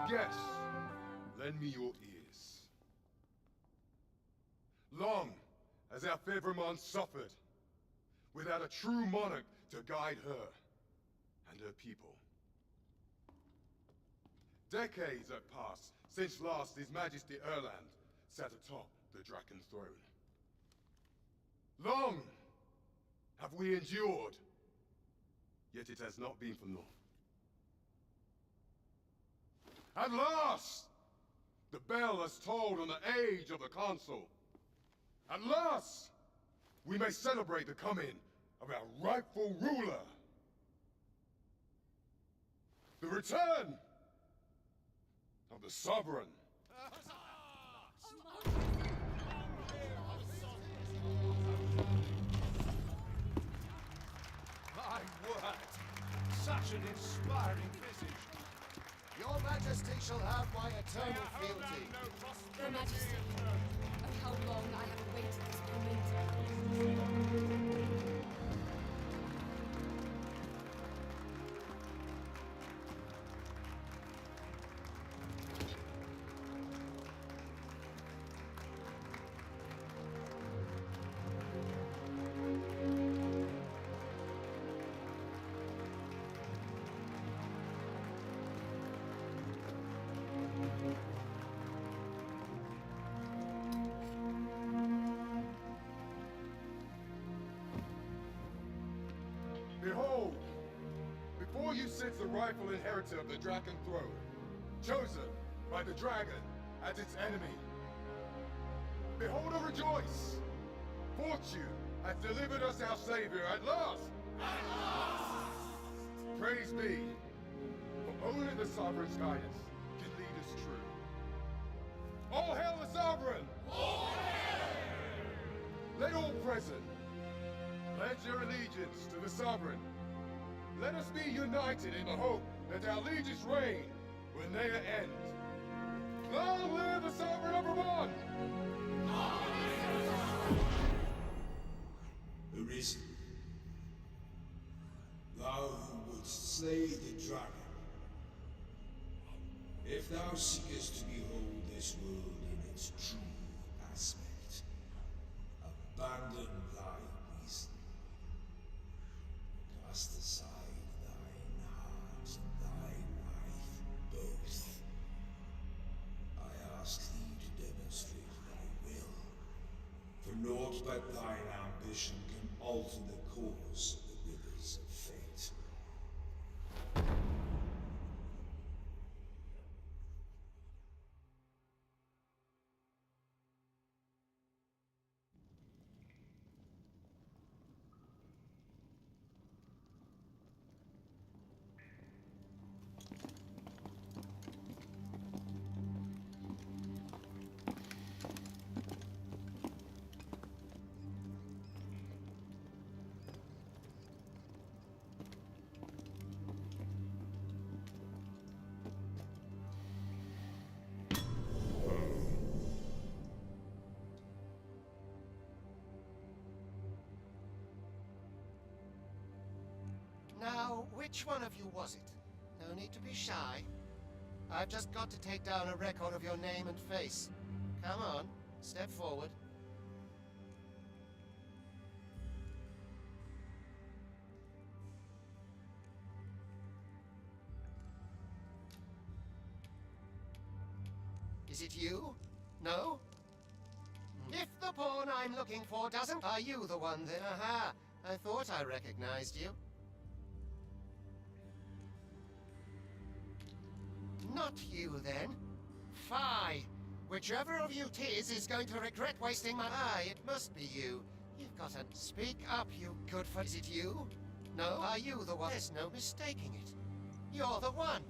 Yes, lend me your ears. Long has our Fevrimon suffered, without a true monarch to guide her and her people. Decades have passed since last His Majesty Erland sat atop the Draken throne. Long have we endured, yet it has not been for naught. At last, the bell has tolled on the age of the Consul. At last, we may celebrate the coming of our rightful ruler. The return of the Sovereign. My word! Such an inspiring visage. Your Majesty shall have my eternal fealty. Your Majesty, oh how long I have awaited this moment. Behold, before you sits the rightful inheritor of the Draken throne, chosen by the dragon as its enemy. Behold and rejoice! Fortune has delivered us our savior at last! At last! Praise be, for only the Sovereign's guidance can lead us true. All hail the Sovereign! All hail! Let all present pledge their allegiance to the Sovereign. Let us be united in the hope that our liege's reign will ne'er end. Long live the Sovereign of Vermont! Arisen, thou who wouldst slay the dragon, if thou seekest to behold this world in its true aspect, abandon thy reason. Cast aside thine heart and thy life both. I ask thee to demonstrate thy will, for naught but thine ambition can alter the course of the rivers of fate. Now, which one of you was it? No need to be shy. I've just got to take down a record of your name and face. Come on, step forward. Is it you? No? If the pawn I'm looking for doesn't... Are you the one then? Aha! I thought I recognized you. Not you, then. Fie! Whichever of you 'tis is going to regret wasting my... Ah, it must be you. You've got to speak up, you good for... Is it you? No? Are you the one? There's no mistaking it. You're the one.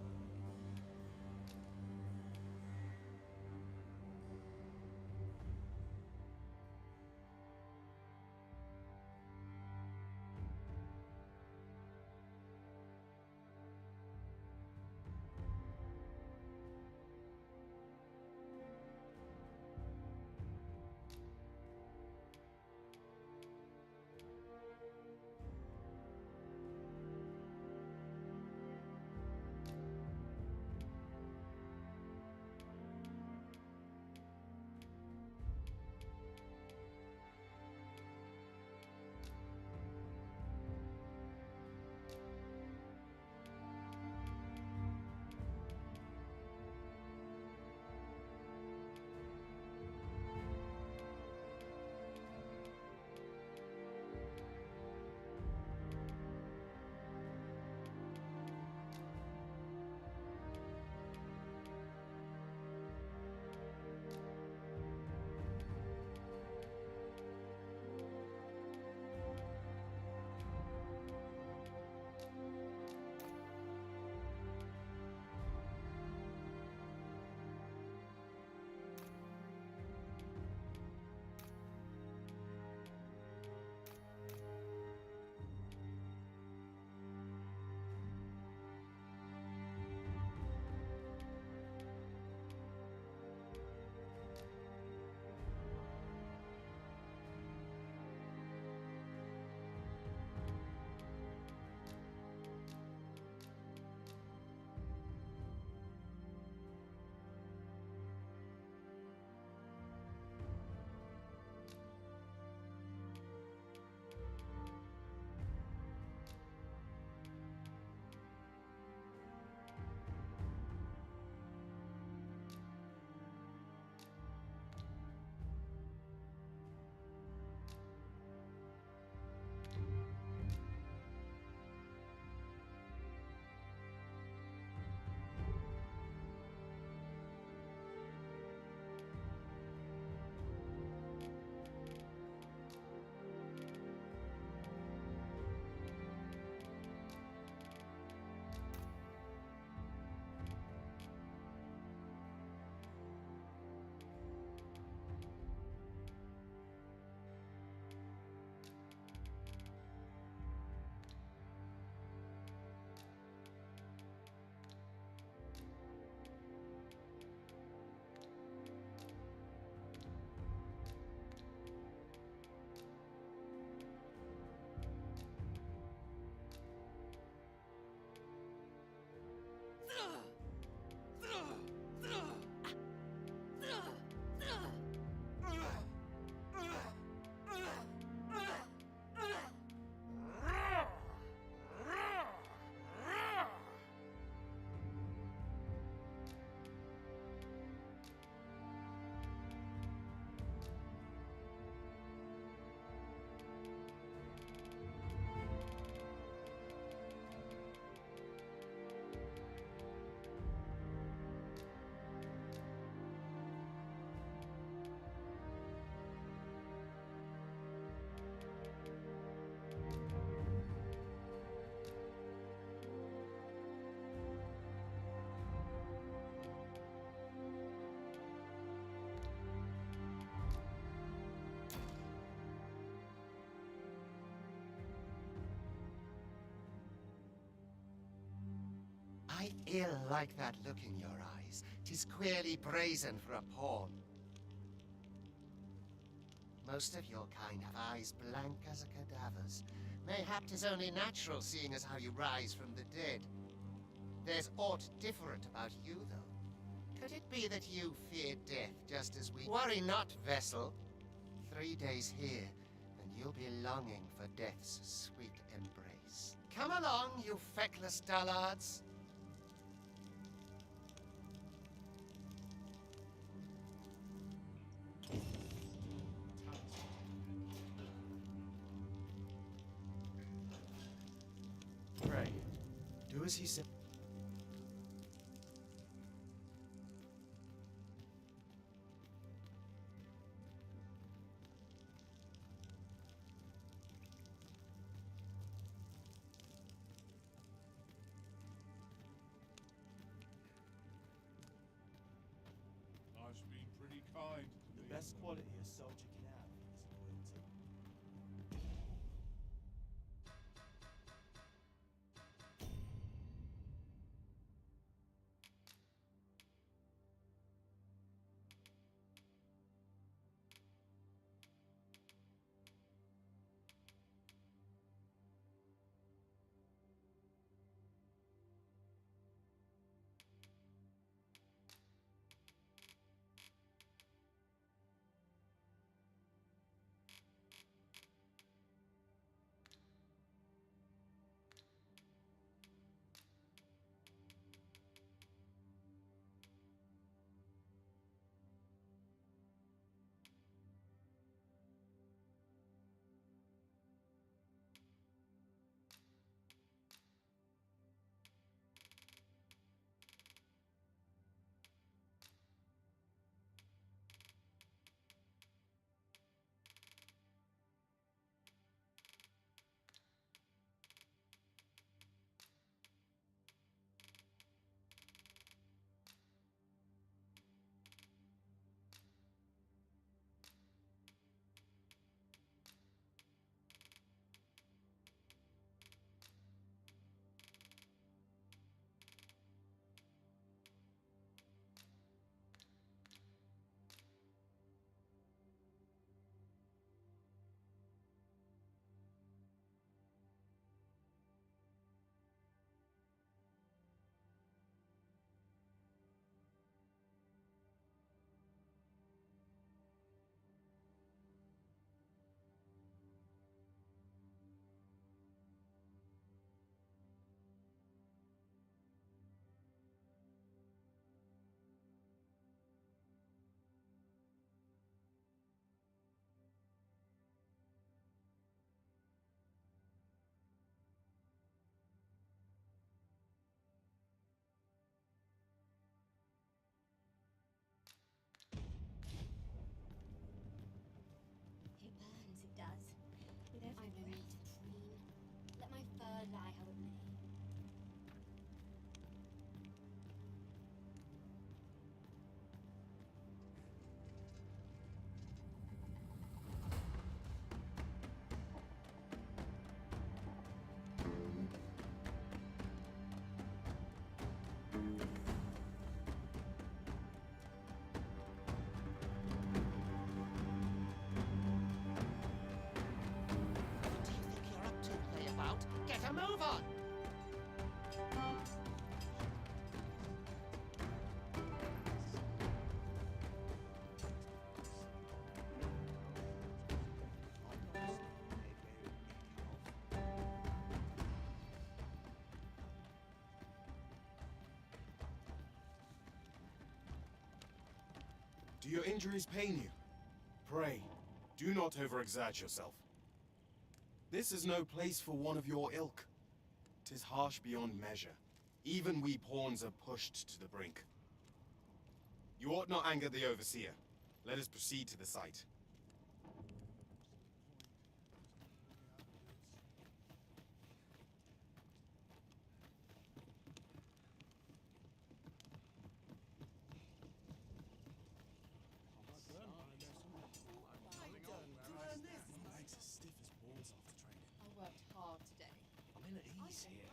Ill like that look in your eyes. 'Tis queerly brazen for a pawn. Most of your kind have eyes blank as a cadaver's. Mayhap 'tis only natural, seeing as how you rise from the dead. There's aught different about you, though. Could it be that you fear death just as we— Worry not, vessel. 3 days here, and you'll be longing for death's sweet embrace. Come along, you feckless dullards. Pray, do as he said. Life's been pretty kind to The me. best quality a soldier can have is loyalty. It burns, it does. With every I've no breath. need to preen. Let my fur lie how it may. What do you think you're up to, layabout? Get a move on! Do your injuries pain you? Pray, do not overexert yourself. This is no place for one of your ilk. 'Tis harsh beyond measure. Even we pawns are pushed to the brink. You ought not anger the overseer. Let us proceed to the site. Legs as stiff as boards after training. I worked hard today. I'm in at ease here.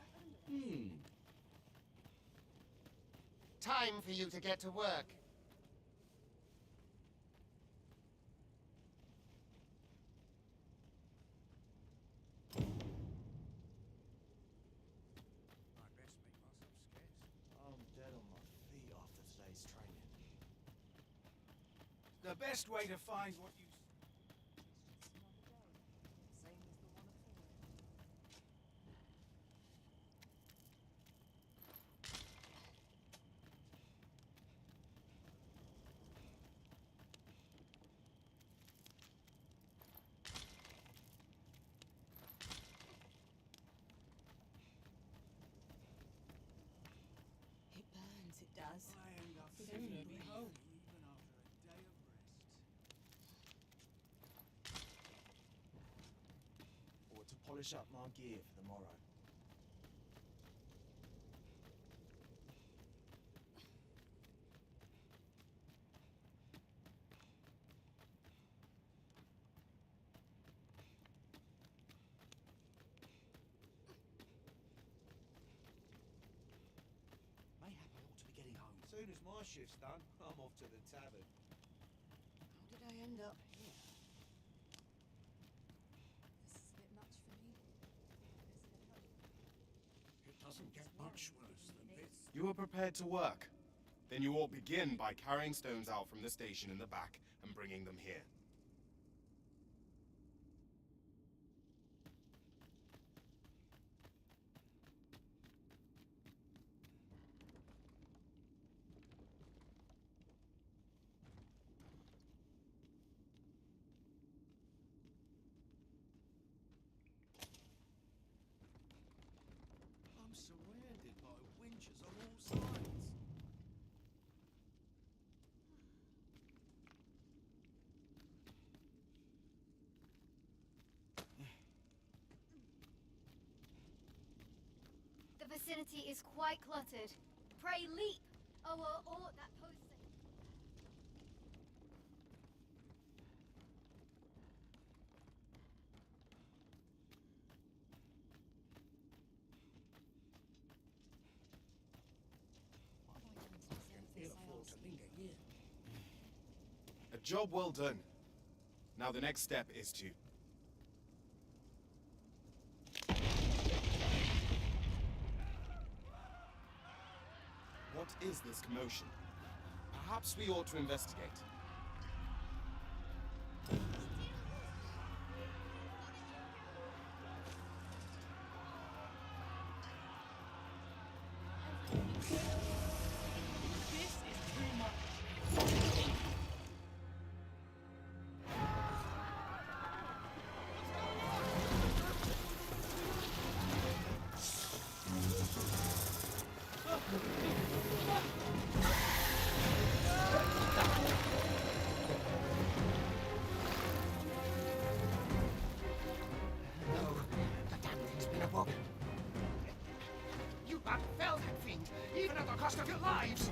time for you to get to work. I best make myself scarce. I'm dead on my feet after today's training. The best way to find what you... It burns, it does. I end up With feeling only me breath. home even after a day of rest. Or to polish up my gear for the morrow. Mayhap I ought to be getting home. Soon as my shift's done, I'm off to the tavern. How did I end up here? This is a bit much for me. It doesn't get much worse than this. You are prepared to work. Then you ought begin by carrying stones out from the station in the back and bringing them here. I'm surrounded by winches on all sides. The vicinity is quite cluttered. Pray leap! Oh, that post. What have I done to deserve Ill this, I afford to ask? linger here. A job well done. Now the next step is to... What is this commotion? Perhaps we ought to investigate. This is too much. No, the damn thing's been a bug. You back fell that fiend, even at the cost of your lives!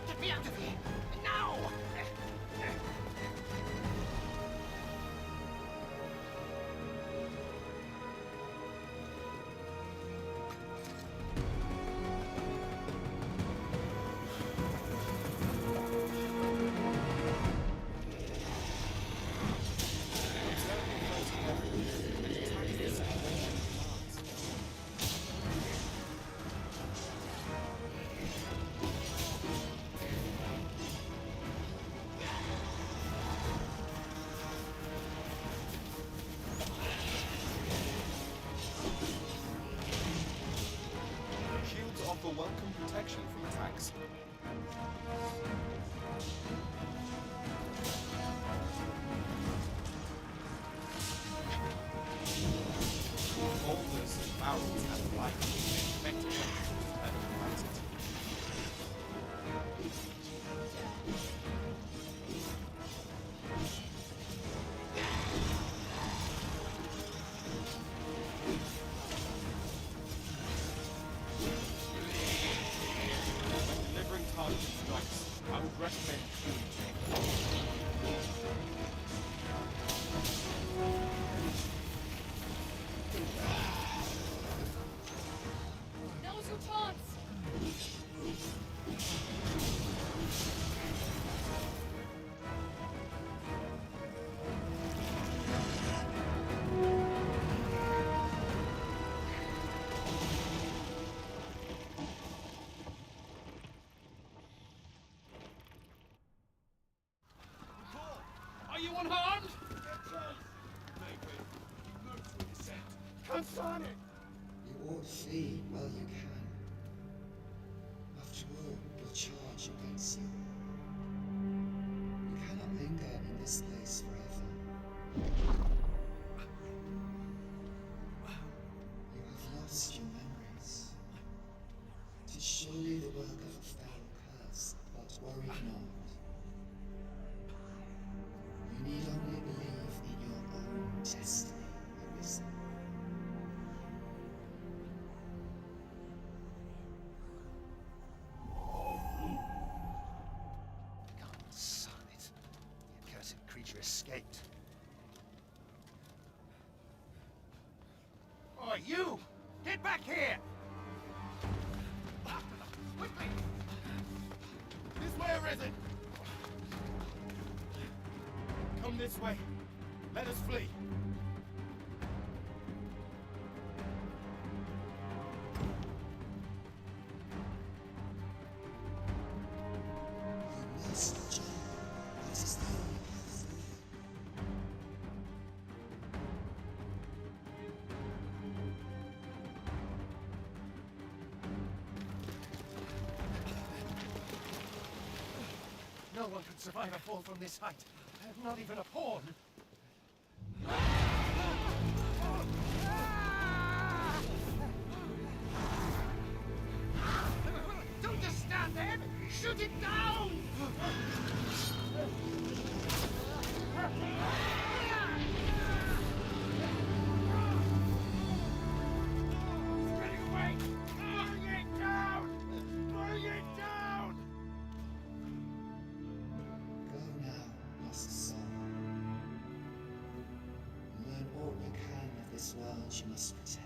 Get me out of here! Now! Shields offer welcome protection from attacks. Boulders and barrels have light effective and combated. When delivering target strikes, I would recommend Anyone harmed? Maybe. You moved to intercept. Confirm it! You ought flee while you can. After all, will charge against you. You cannot linger in this place forever. You have lost your memories. 'Tis surely the work of a foul curse, but worry not. You need only believe in your own destiny, Arisen. God, son it. The accursed creature escaped. Oh, you! Get back here! Quickly! This way, Arisen! Come this way. Let us flee. You must jump. That is the only path. No one could survive a fall from this height. Not even a pawn. Don't just stand there! Shoot it down! It's getting away! Bring it down! Bring it down! Go now, lost soul. Learn all you can of this world you must protect.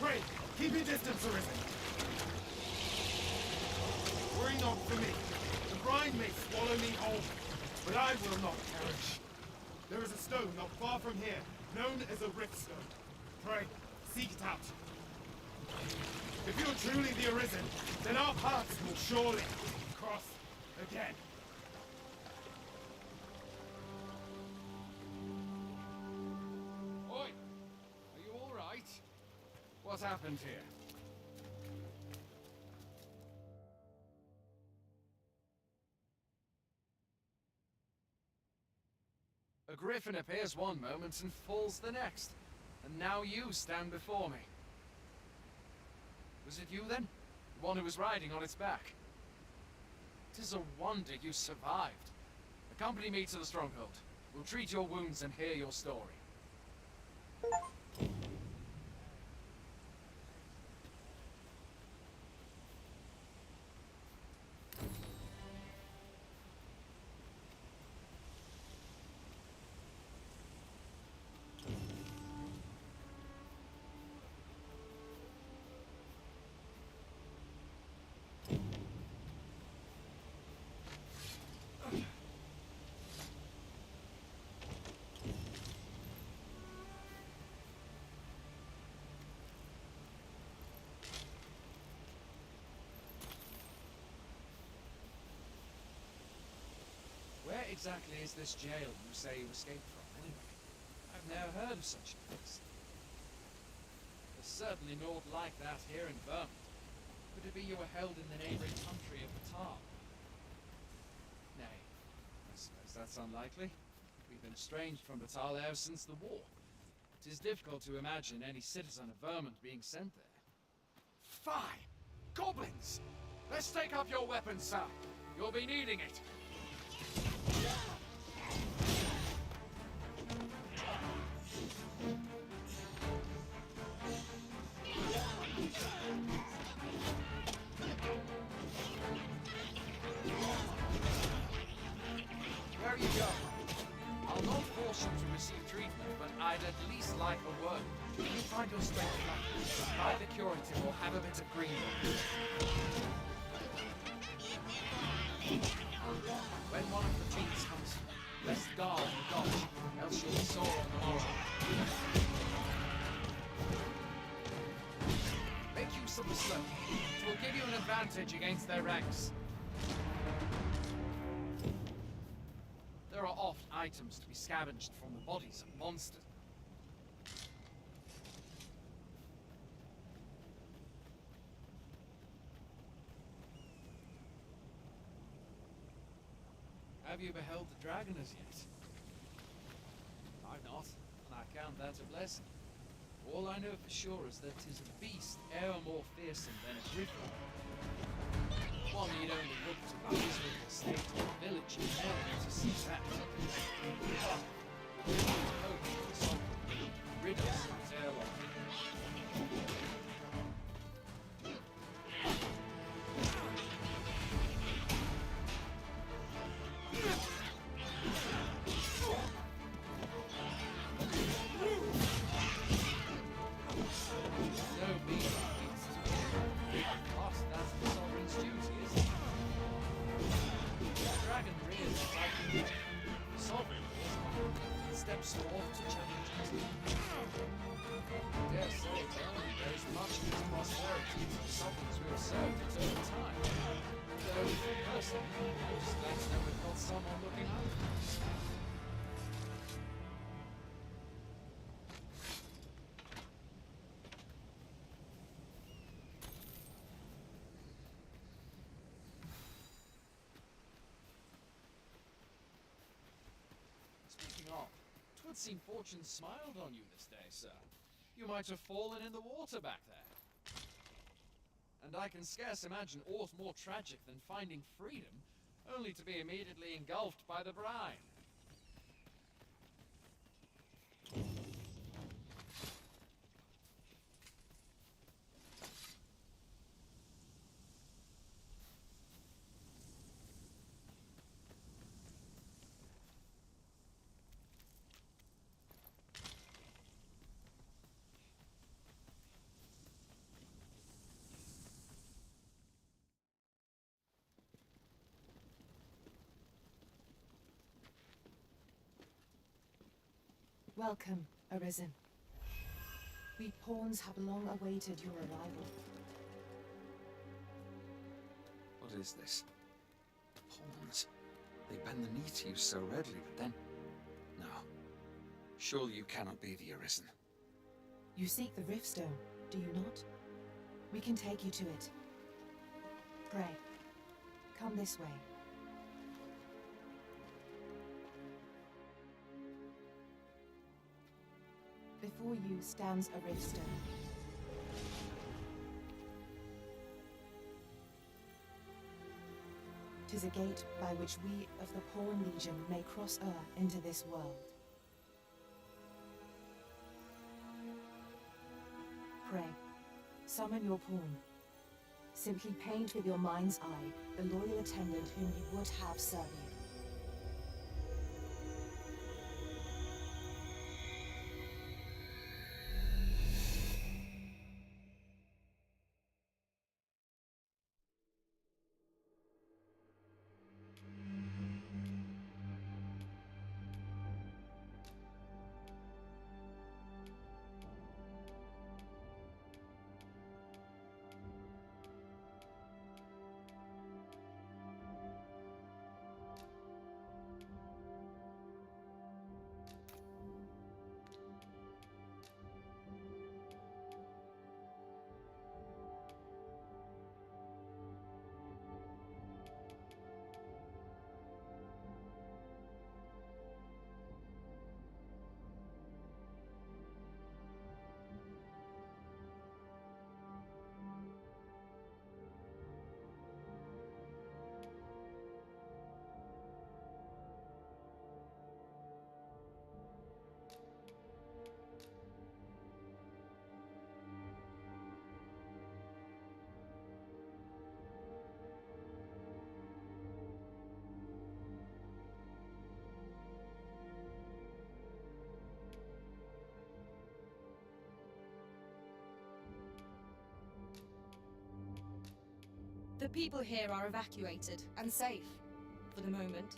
Pray, keep your distance, Arisen. Worry not for me. The brine may swallow me whole, but I will not perish. There is a stone not far from here, known as a rift stone. Pray, seek it out. If you're truly the Arisen, then our paths will surely cross again. Oi! Are you all right? What happened here? A griffin appears one moment and falls the next. And now you stand before me. Was it you then? The one who was riding on its back? It is a wonder you survived. Accompany me to the stronghold. We'll treat your wounds and hear your story. Where exactly is this jail you say you escaped from, anyway? I've never heard of such a place. There's certainly naught like that here in Vermont. Could it be you were held in the neighbouring country of Batal? Nay, I suppose that's unlikely. We've been estranged from Batal ever since the war. It is difficult to imagine any citizen of Vermont being sent there. Fie! Goblins! Let's take up your weapons, sir. You'll be needing it. Where are you going? I'll not force you to receive treatment, but I'd at least like a word. If you find your strength lacking, buy the curative or have a bit of green. When one of the fiends comes, best guard and dodge, else you'll be sore on the morrow. Make use of the slope. It will give you an advantage against their ranks. There are oft items to be scavenged from the bodies of monsters. Have you beheld the dragon as yet? I've not, and I count that a blessing. All I know for sure is that 'tis a beast e'er more fearsome than a griffin. One need only look to the miserable state of the village in order to see that. Hope for something. Rid us of terror. Speaking of, 'twould seem fortune smiled on you this day, sir. You might have fallen in the water back there. And I can scarce imagine aught more tragic than finding freedom, only to be immediately engulfed by the brine. Welcome, Arisen. We pawns have long awaited your arrival. is this? Pawns. They bend the knee to you so readily, but then... No. Surely you cannot be the Arisen. You seek the Riftstone, do you not? We can take you to it. Pray. Come this way. Before you stands a Riftstone. Tis a gate by which we of the Pawn Legion may cross into this world. Pray, summon your pawn. Simply paint with your mind's eye the loyal attendant whom you would have serve you. The people here are evacuated and safe, for the moment.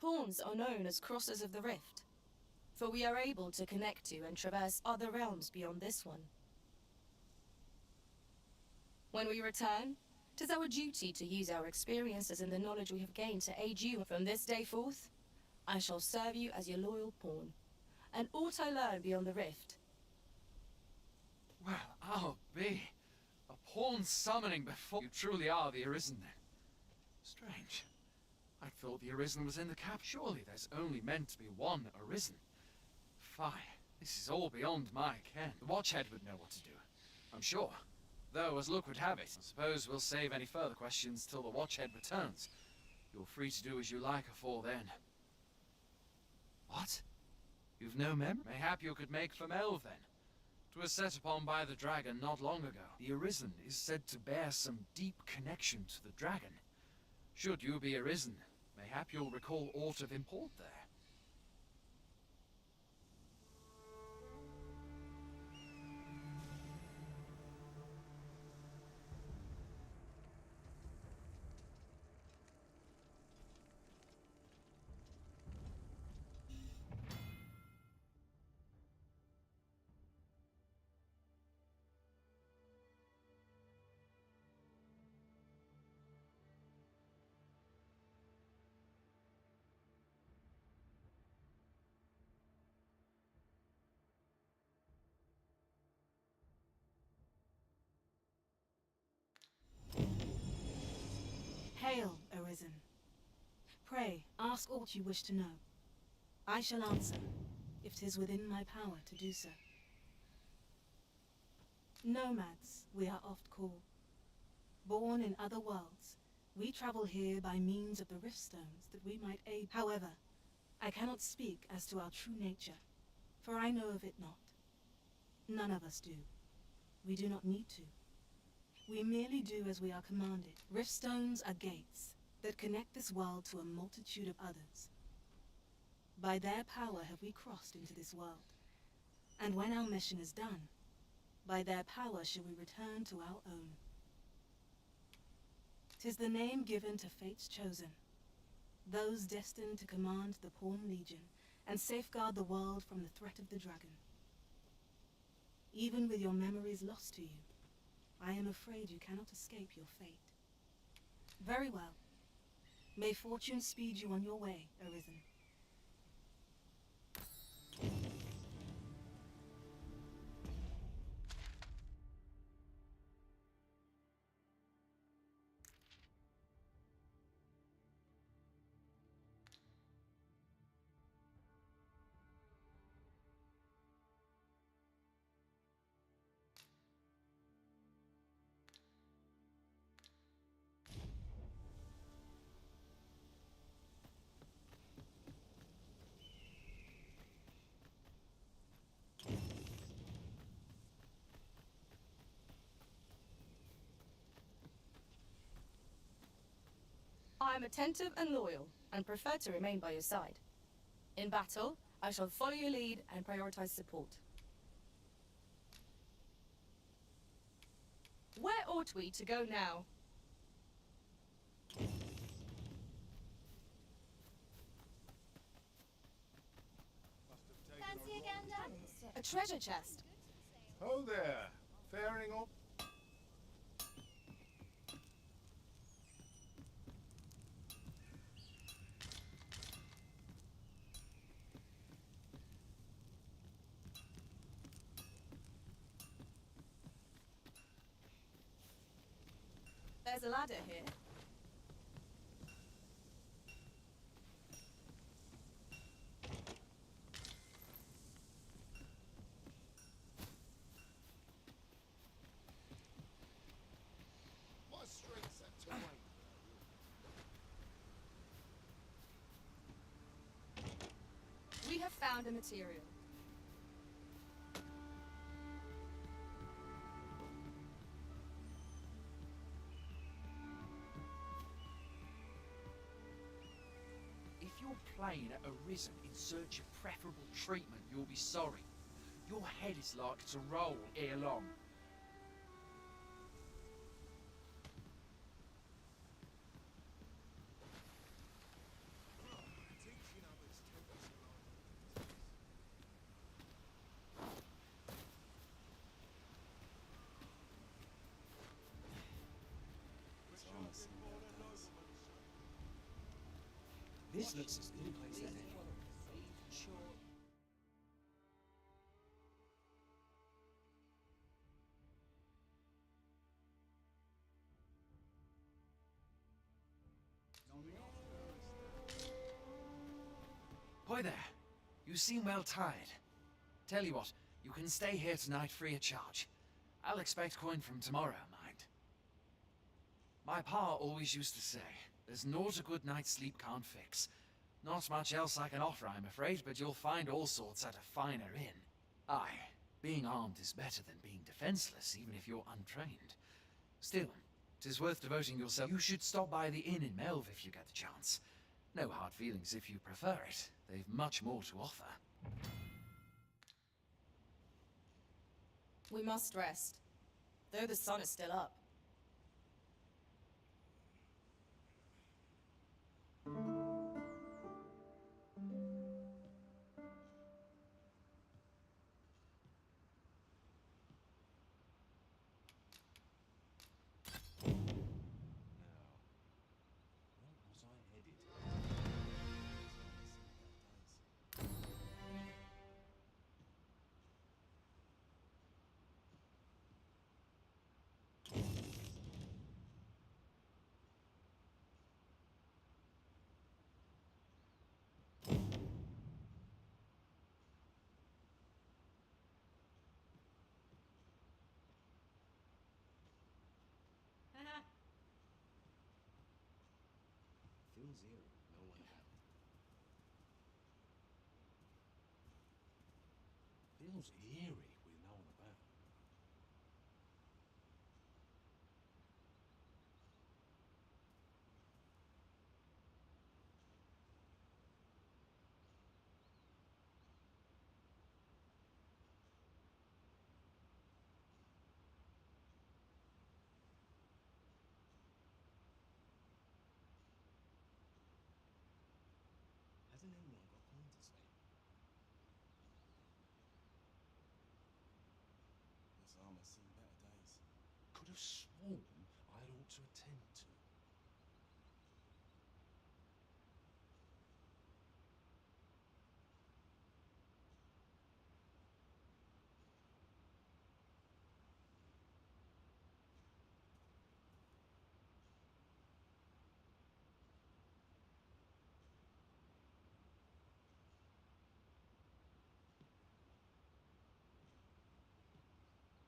Pawns are known as Crossers of the Rift, for we are able to connect to and traverse other realms beyond this one. When we return, 'tis our duty to use our experiences and the knowledge we have gained to aid you. From this day forth, I shall serve you as your loyal pawn, and aught I learn beyond the Rift. Well, I'll be. A pawn summoning before you truly are the Arisen then. Strange. I thought the Arisen was in the cap. Surely there's only meant to be one Arisen. Fie, this is all beyond my ken. The Watchhead would know what to do, I'm sure. Though, as luck would have it, I suppose we'll save any further questions till the Watchhead returns. You're free to do as you like afore then. What? You've no memory? Mayhap you could make for Melve then. 'Twas set upon by the dragon not long ago. The Arisen is said to bear some deep connection to the dragon. Should you be Arisen, mayhap you'll recall aught of import there. Hail, Arisen. Pray, ask aught you wish to know. I shall answer, if 'tis within my power to do so. Nomads, we are oft called. Born in other worlds, we travel here by means of the rift stones that we might aid. However, I cannot speak as to our true nature, for I know of it not. None of us do. We do not need to. We merely do as we are commanded. Rift stones are gates that connect this world to a multitude of others. By their power have we crossed into this world, and when our mission is done, by their power shall we return to our own. 'Tis the name given to fate's chosen, those destined to command the Pawn Legion and safeguard the world from the threat of the dragon. Even with your memories lost to you, I am afraid you cannot escape your fate. Very well. May fortune speed you on your way, Arisen. I am attentive and loyal, and prefer to remain by your side. In battle, I shall follow your lead and prioritize support. Where ought we to go now? Fancy a gander? A treasure chest. Ho there! Faring on? There's a ladder here. My strength's a toy. We have found a material. If you're playing at Arisen in search of preferable treatment, you'll be sorry. Your head is like to roll ere long. This looks as good a place as any. Boy there, you seem well tired. Tell you what, you can stay here tonight free of charge. I'll expect coin from tomorrow, mind. My pa always used to say, there's naught a good night's sleep can't fix. Not much else I can offer, I'm afraid, but you'll find all sorts at a finer inn. Aye, being armed is better than being defenseless, even if you're untrained. Still, 'tis worth devoting yourself. You should stop by the inn in Melve if you get the chance. No hard feelings if you prefer it. They've much more to offer. We must rest, though the sun is still up. Feels eerie with no one about. Feels eerie with no one about. Hasn't anyone got pointers lately? This arm has seen better days. Could have sworn I'd ought to attend to.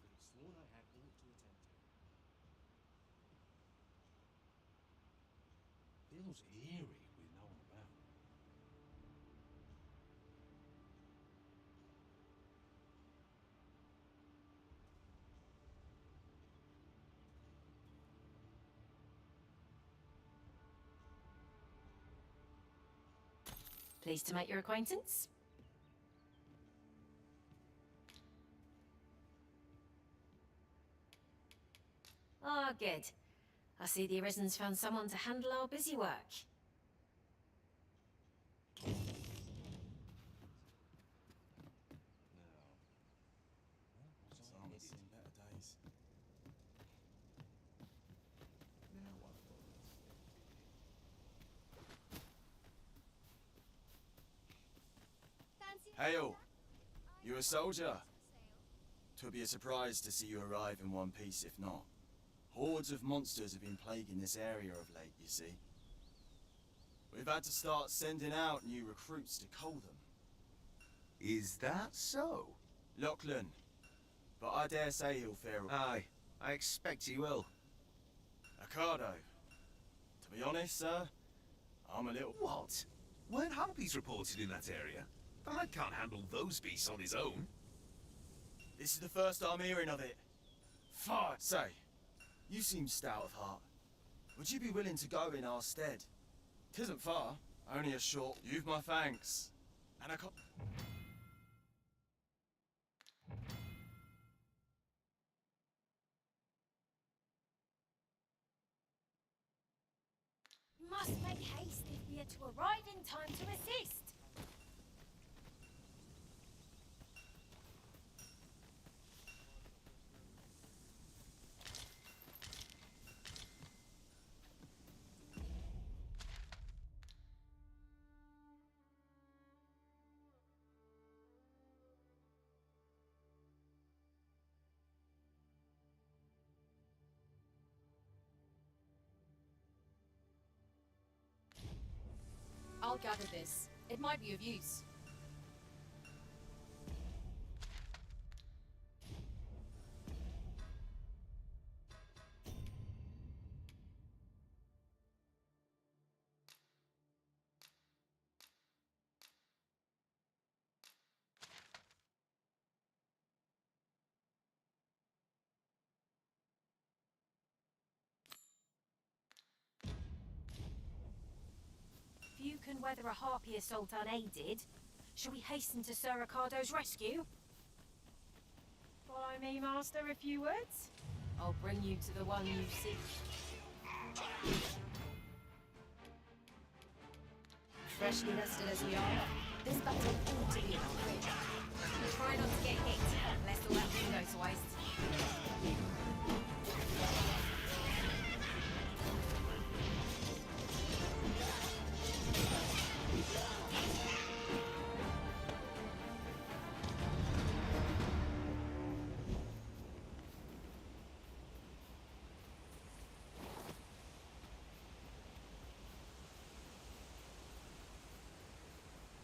Could have sworn I had ought to attend to. Feels eerie with no one about. Pleased to make your acquaintance. Ah, good. I see the Arisen's found someone to handle our busy work. Now. This arm has seen better days. Now what follows? Fancy Hail! that? You a soldier? 'Twould be a surprise to see you arrive in one piece, if not. Hordes of monsters have been plaguing this area of late, you see. We've had to start sending out new recruits to cull them. Is that so? Lachlan. But I dare say he'll fare... Aye, I expect he will. Ocado. To be honest, sir, I'm a little... What? Weren't harpies reported in that area? The lad can't handle those beasts on his own. This is the first I'm hearing of it. Fart! Say, you seem stout of heart. Would you be willing to go in our stead? 'Tisn't far, only a short... You've my thanks. And I can't... You must make haste if we are to arrive in time to assist. I'll gather this. It might be of use. Few can weather a harpy assault unaided. Shall we hasten to Sir Ricardo's rescue? Follow me, Master, a few words. I'll bring you to the one you seek. Freshly rested as we are, this battle ought to be our quick. Try not to get hit, lest all that food goes to waste.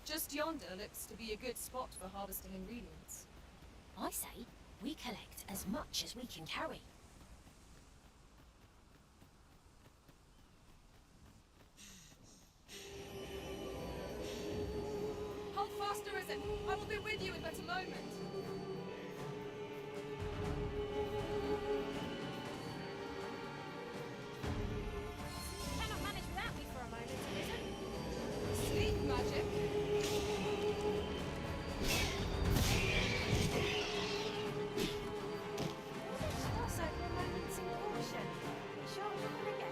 Just yonder looks to be a good spot for harvesting ingredients. I say, we collect as much as we can carry. Hasten! I will be with you in but a moment. You cannot manage without me for a moment, Arisen. Sleep magic. Gloss over a moment's caution. You sure it'll happen again?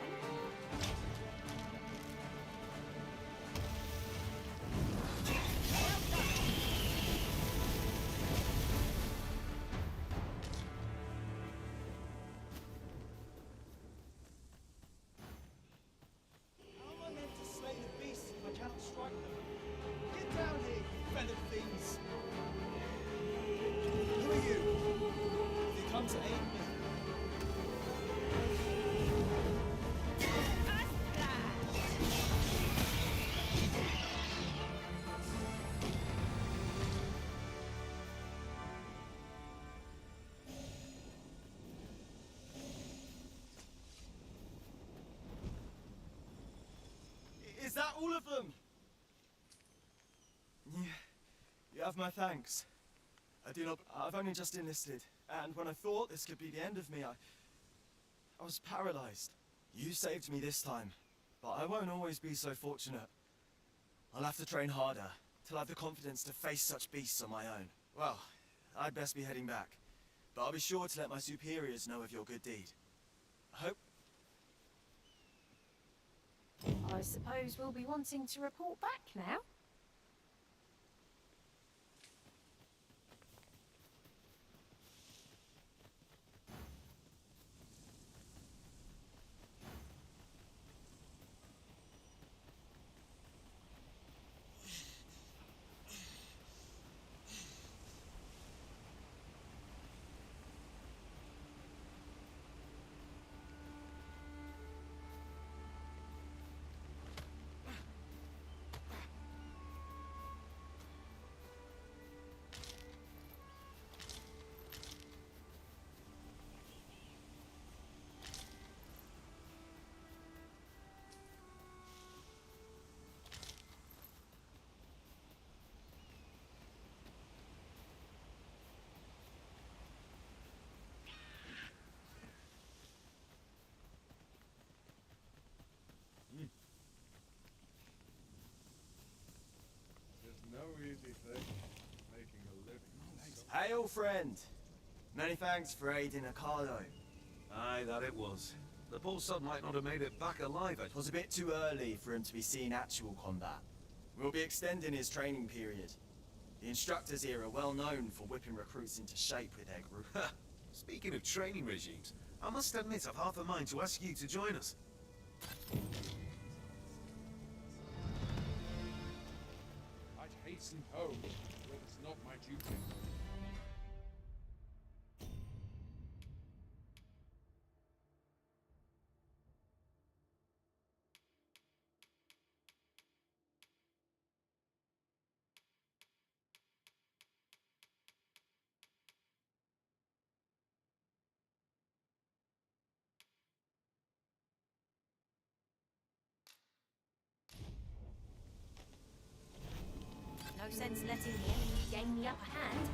How am I meant to slay the beasts if I cannot strike them? Get down here, you feathered thieves! Who are you? Have you come to aid me? Is that all of them? You have my thanks. I've only just enlisted, and when I thought this could be the end of me, I was paralyzed. You saved me this time, but I won't always be so fortunate. I'll have to train harder, till I have the confidence to face such beasts on my own. Well, I'd best be heading back, but I'll be sure to let my superiors know of your good deed. I hope... I suppose we'll be wanting to report back now. No easy thing, making a living. Hail, friend! Many thanks for aiding Ocado. Aye, that it was. The poor sod might not have made it back alive. It was a bit too early for him to be seeing actual combat. We'll be extending his training period. The instructors here are well known for whipping recruits into shape with their group. Speaking of training regimes, I must admit I've half a mind to ask you to join us. I'd hasten home, but it's not my duty. No sense letting the enemy gain the upper hand.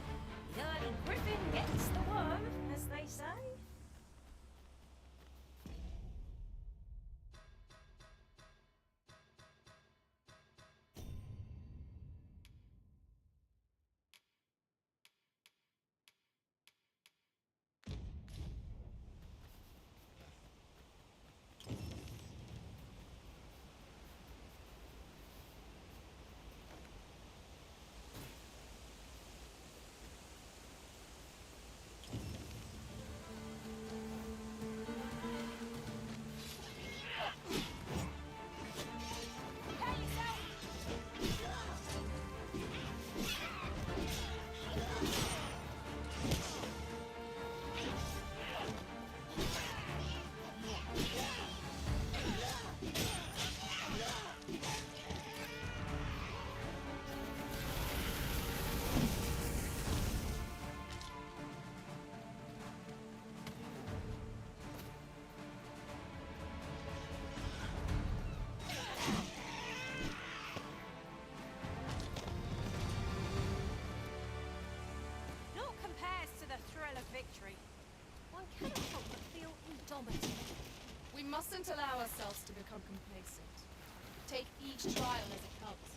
The early griffin gets the worm, as they say. sovereignty. We mustn't allow ourselves to become complacent. Take each trial as it comes.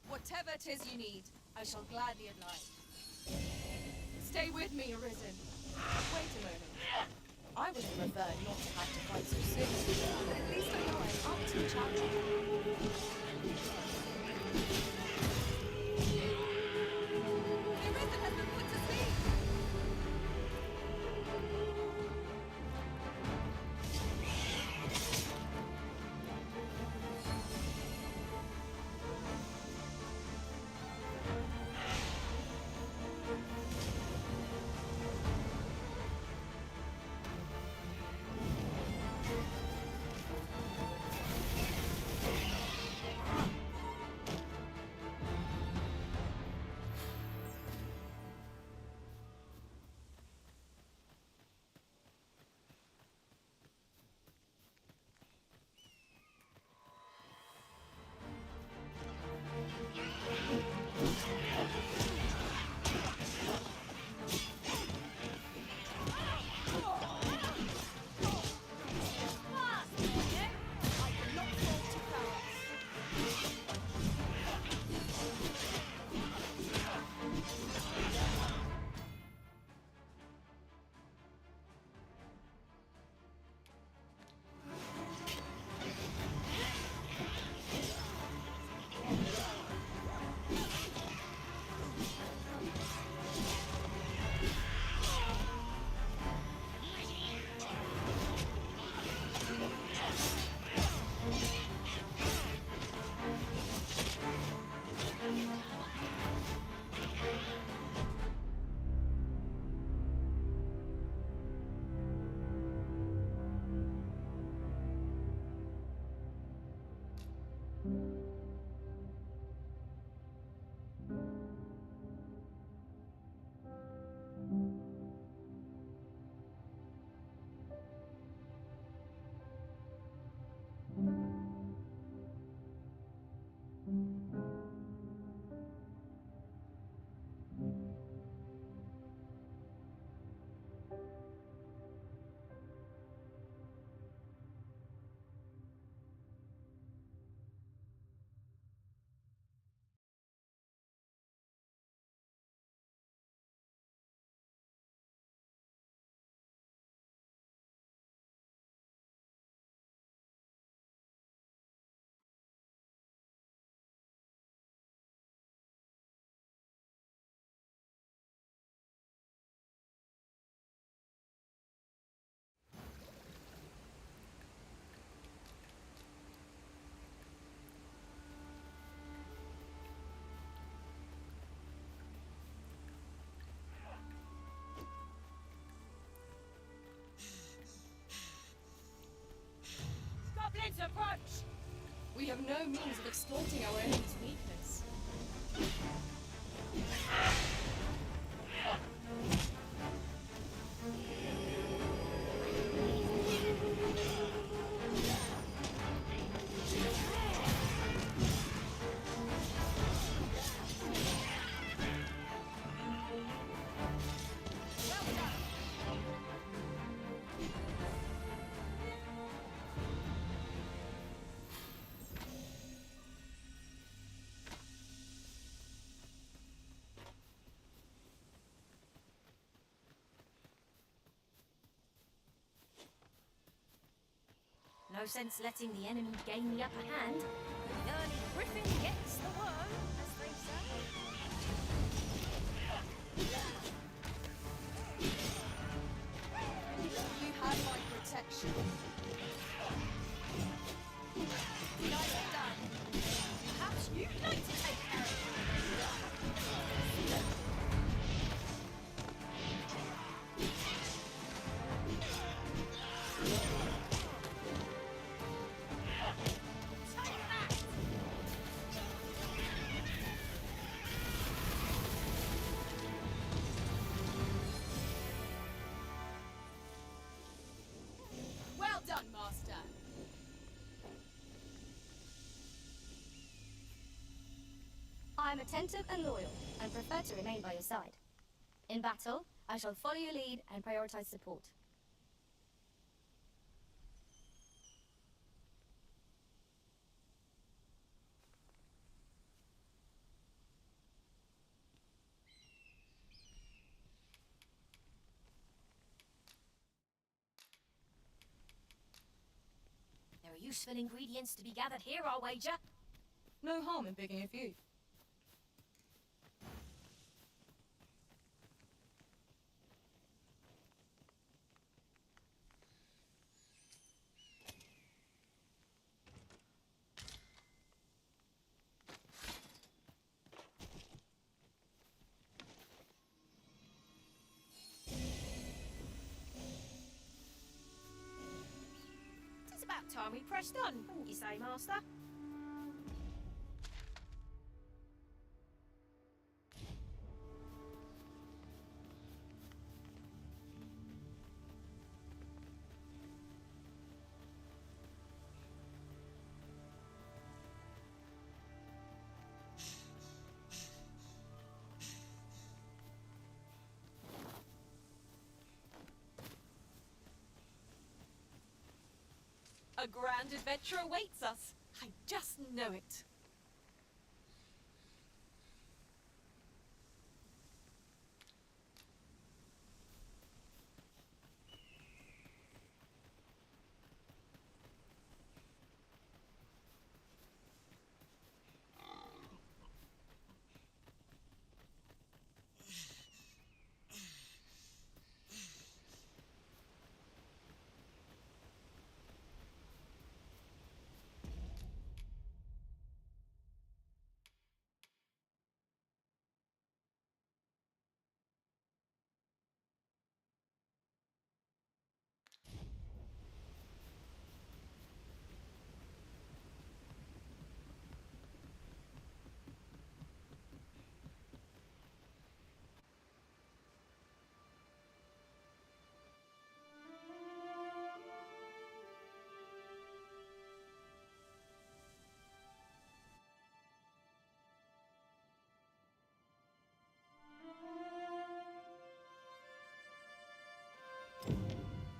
Whatever 'tis you need, I shall gladly oblige. Stay with me, Arisen. Wait a moment. I would have preferred not to have to fight so soon, but at least I know I'm up to the challenge. The Arisen has been put to sleep! Goblins approach! We have no means of exploiting our enemy's weakness. No sense letting the enemy gain the upper hand. The early griffin gets the worm, as they say. You have my protection. Nicely done. Perhaps you'd like to take care of it. Well done, Master. I am attentive and loyal, and prefer to remain by your side. In battle, I shall follow your lead and prioritize support. There are useful ingredients to be gathered here, I'll wager. No harm in picking a few. It's about time we pressed on, wouldn't you say, Master? A grand adventure awaits us. I just know it.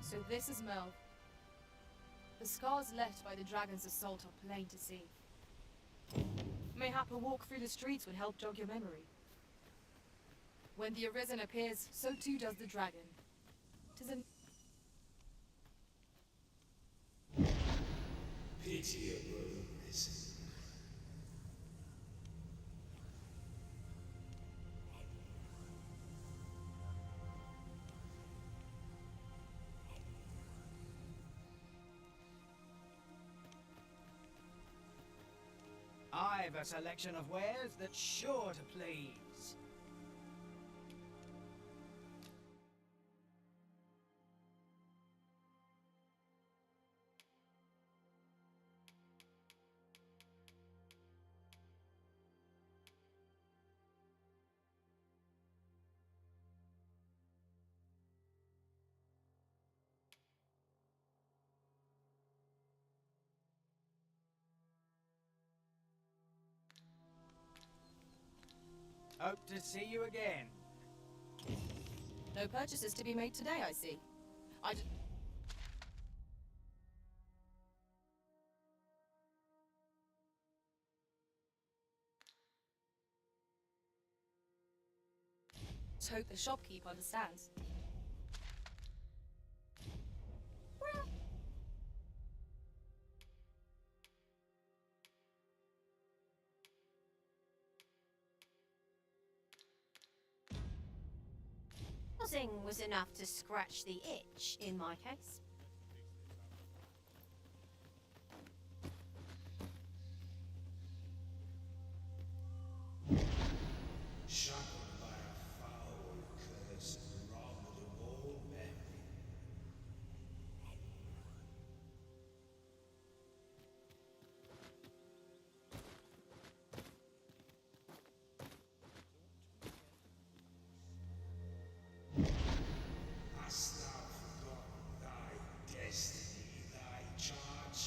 So this is Mel. The scars left by the dragon's assault are plain to see. Mayhap a walk through the streets would help jog your memory. When the Arisen appears, so too does the dragon. 'Tis an Pitiable Arisen. I've a selection of wares that's sure to please. Hope to see you again. no purchases to be made today, I see. Let's hope the shopkeep understands. Pausing was enough to scratch the itch in my case. Shackled by a foul curse and robbed of all memory. Hast thou forgotten thy destiny, thy charge?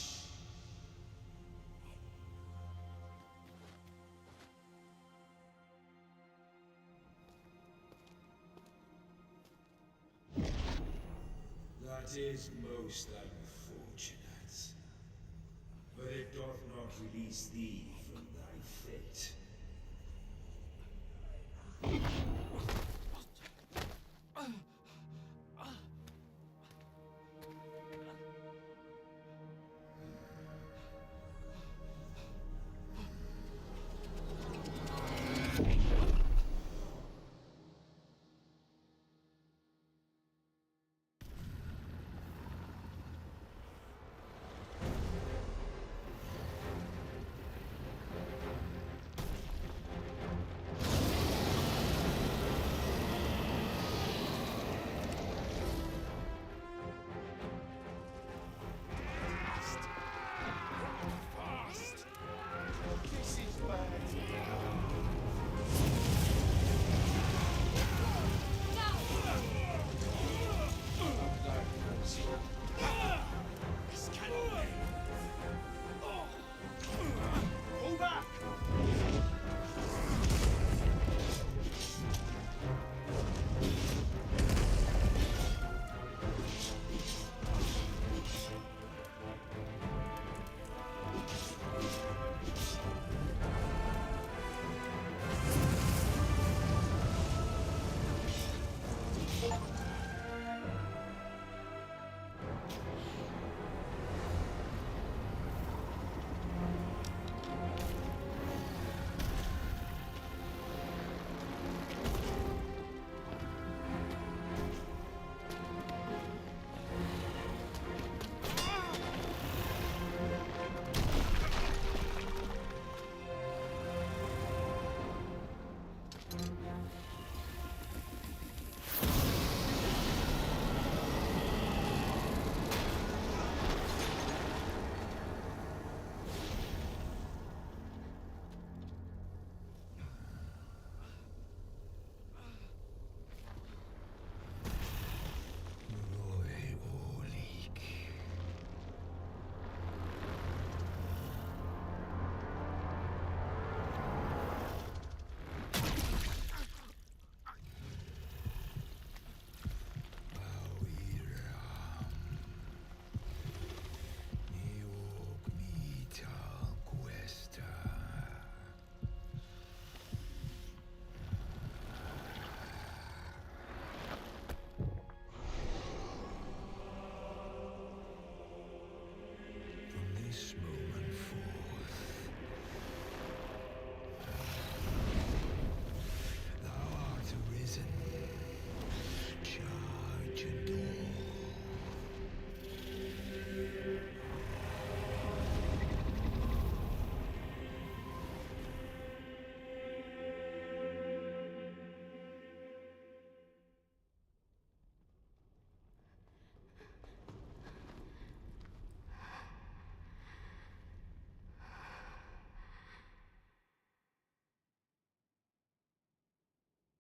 That is most unfortunate. But it doth not release thee from thy fate.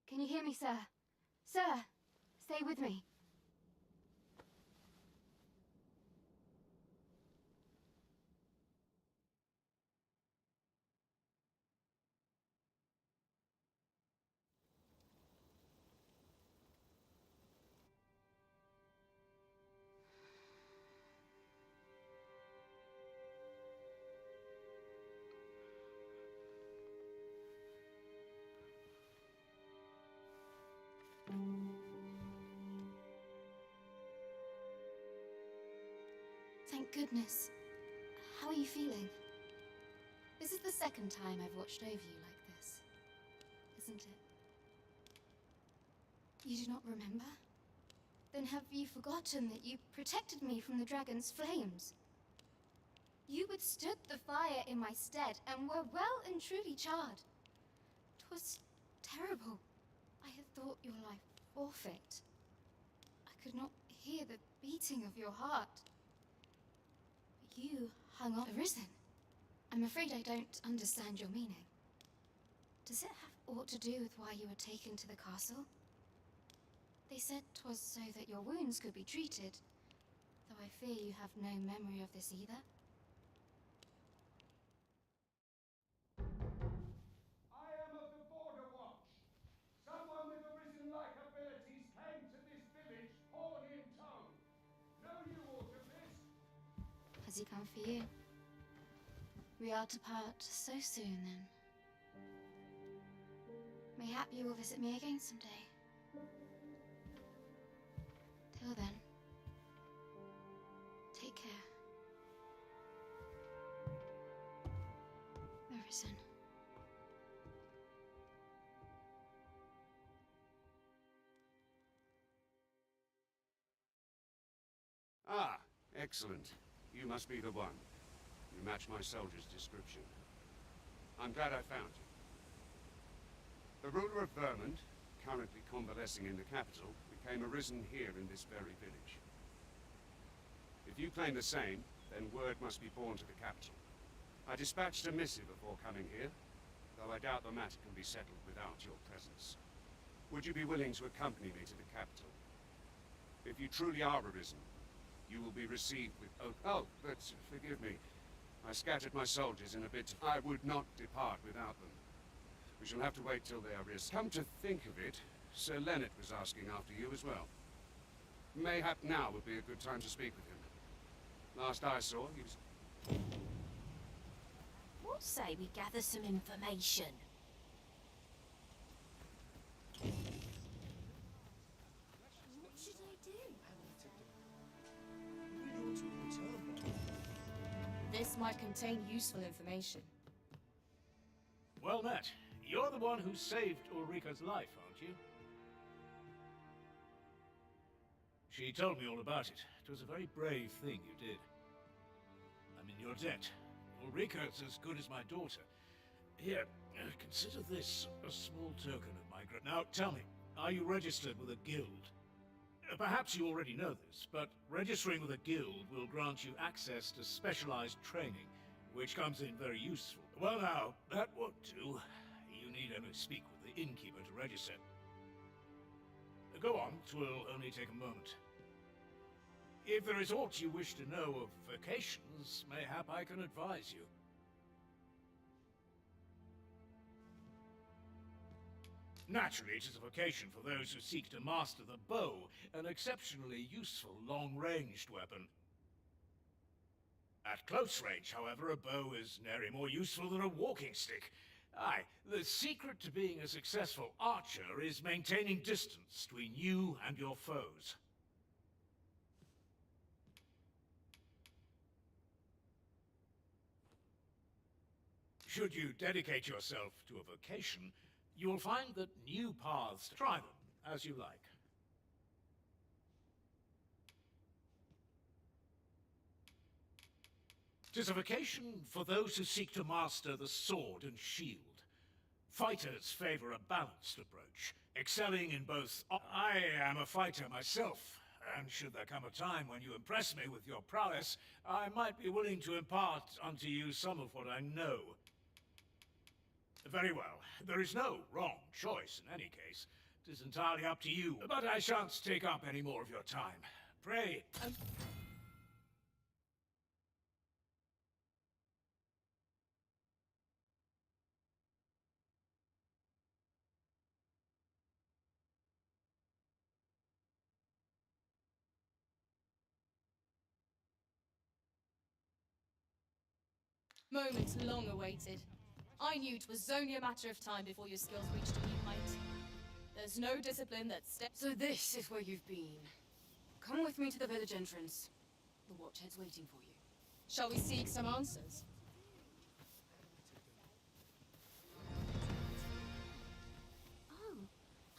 Can you hear me, sir? Sir, stay with me. Thank goodness. How are you feeling? This is the second time I've watched over you like this, isn't it? You do not remember? Then have you forgotten that you protected me from the dragon's flames? You withstood the fire in my stead and were well and truly charred. 'Twas terrible. I had thought your life forfeit. I could not hear the beating of your heart. But you hung on arisen. I'm afraid I don't understand your meaning. Does it have aught to do with why you were taken to the castle? They said 'twas so that your wounds could be treated, though I fear you have no memory of this either. I am of the Border Watch. Someone with arisen-like abilities came to this village, horn in tow. Know you aught of this? Has he come for you? We are to part so soon, then. Mayhap you will visit me again someday. Till then, take care. Arisen. Ah, excellent. You must be the one. You match my soldier's description. I'm glad I found you. The ruler of Vermont, currently convalescing in the capital, became arisen here in this very village. If you claim the same, then word must be borne to the capital. I dispatched a missive before coming here, though I doubt the matter can be settled without your presence. Would you be willing to accompany me to the capital? If you truly are arisen, you will be received with oh, but forgive me. I scattered my soldiers in a bit. I would not depart without them. We shall have to wait till they are risen. Come to think of it, Sir Leonard was asking after you as well. Mayhap now would be a good time to speak with him. Last I saw, he was... What say we gather some information? What should I do? This might contain useful information. Well met. You're the one who saved Ulrika's life, aren't you? She told me all about it. It was a very brave thing you did. I'm in your debt. Ulrika's as good as my daughter. Here, consider this a small token of my gratitude. Now, tell me, are you registered with a guild? Perhaps you already know this, but registering with a guild will grant you access to specialized training, which comes in very useful. Well now, that won't do. You need only speak with the innkeeper to register. Go on, 'twill only take a moment. If there is aught you wish to know of vacations, mayhap I can advise you. Naturally, it is a vocation for those who seek to master the bow, an exceptionally useful long-ranged weapon. At close range, however, a bow is nary more useful than a walking stick. Aye, the secret to being a successful archer is maintaining distance between you and your foes. Should you dedicate yourself to a vocation, you will find that new paths... Try them, as you like. Tis a vocation for those who seek to master the sword and shield. Fighters favor a balanced approach, excelling in both... I am a fighter myself, and should there come a time when you impress me with your prowess, I might be willing to impart unto you some of what I know. Very well. There is no wrong choice in any case. It is entirely up to you. But I shan't take up any more of your time. Pray. Moment long awaited. I knew it was only a matter of time before your skills reached a new height. There's no discipline that steps... So this is where you've been. Come with me to the village entrance. The Watchhead's waiting for you. Shall we seek some answers? Oh,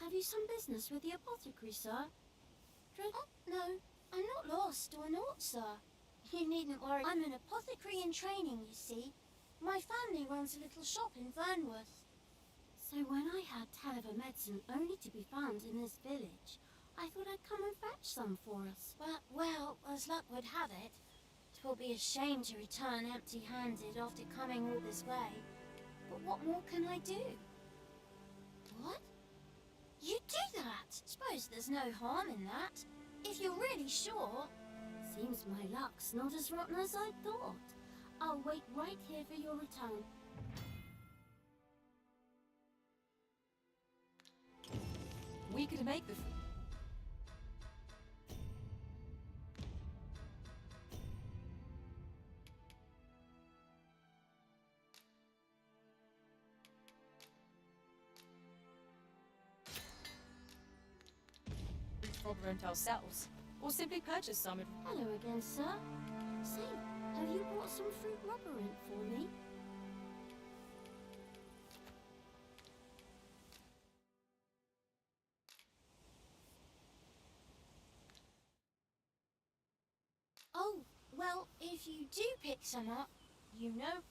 have you you some business with the apothecary, sir? Oh, no, I'm not lost or naught, sir. You needn't worry. I'm an apothecary in training, you see. My family runs a little shop in Vernworth. So when I had tell of a medicine only to be found in this village, I thought I'd come and fetch some for us. But, well, as luck would have it, 'twill be a shame to return empty-handed after coming all this way. But what more can I do? What? You do that? Suppose there's no harm in that, if you're really sure. Seems my luck's not as rotten as I thought. I'll wait right here for your return. We could make the... Rent ourselves, or simply purchase some. Hello again, sir. Say, have you brought some fruit rubberant for me? Oh, well, if you do pick some up, you know.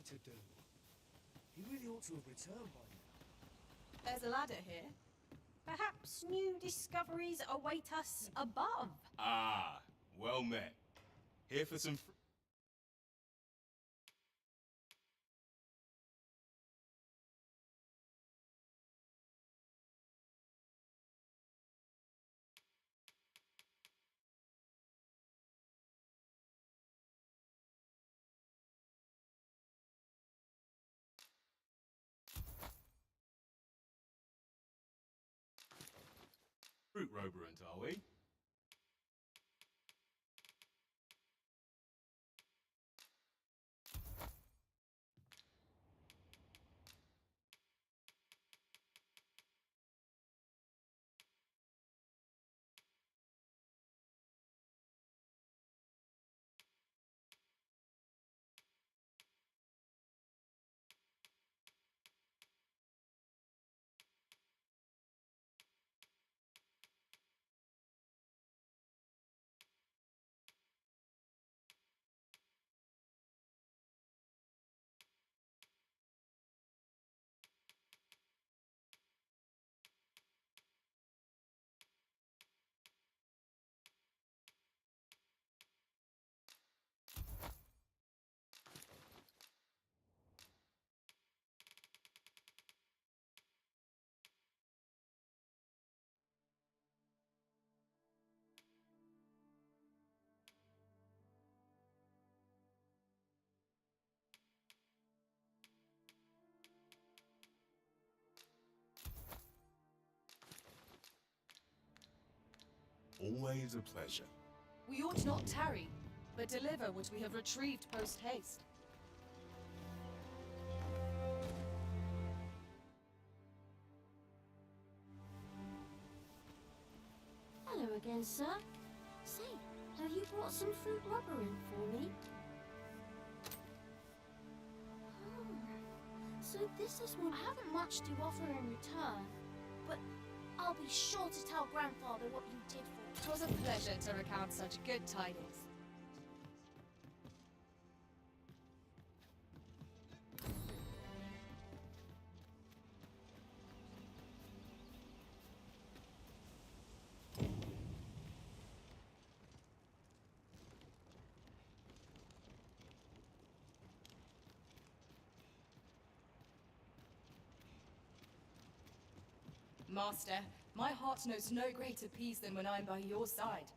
To do. He really ought to have returned by now. There's a ladder here. Perhaps new discoveries await us above. Ah, well met. Here for some fruit roberant, are we? Always a pleasure. We ought not tarry, but deliver what we have retrieved post-haste. Hello again, sir. Say, have you brought some fruit rubberant for me? So this is what... I haven't much to offer in return, but I'll be sure to tell Grandfather what you did for me. 'Twas a pleasure to recount such good tidings. Master, my heart knows no greater peace than when I'm by your side.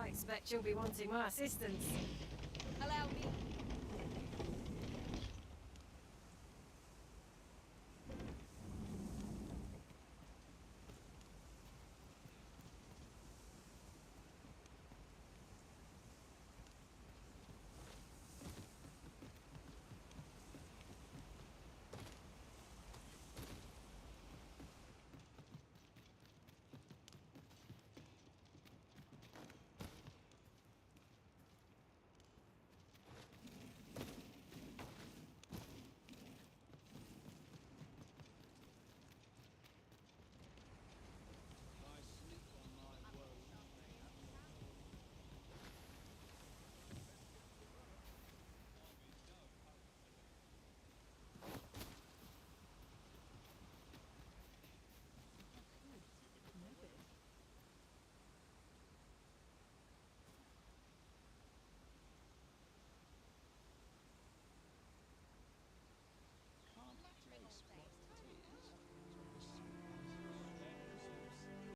expect you'll be wanting my assistance. Allow me.